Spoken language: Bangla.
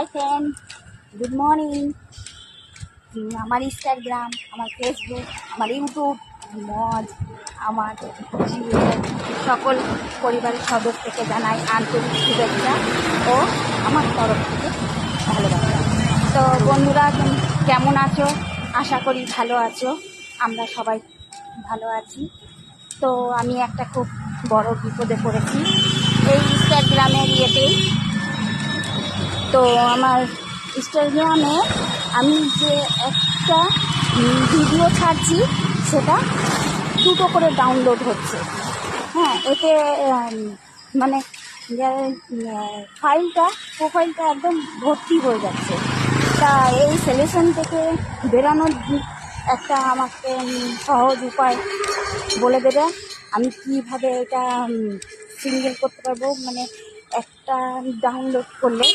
Hi friend, good morning. আমার ইনস্টাগ্রাম, আমার ফেসবুক, আমার ইউটিউব, মজ, আমার সকল পরিবারের সদস্যকে জানাই আন্তরিক শুভেচ্ছা ও আমার তরফ থেকে ভালোবাসা। তো বন্ধুরা, কেমন আছো? আশা করি ভালো আছো। আমরা সবাই ভালো আছি। তো আমি একটা খুব বড় বিপদে পড়েছি এই ইনস্টাগ্রামের ইয়েতেই। তো আমার ইনস্টাগ্রামে আমি যে একটা ভিডিও ছাড়ছি সেটা দুটো করে ডাউনলোড হচ্ছে। হ্যাঁ, এতে মানে প্রোফাইলটা একদম ভর্তি হয়ে যাচ্ছে। তা এই সলিউশন থেকে বেরানোর একটা আমাকে সহজ উপায় বলে দেবে। আমি কীভাবে এটা সিঙ্গেল করতে পারবো, মানে একটা ডাউনলোড করলে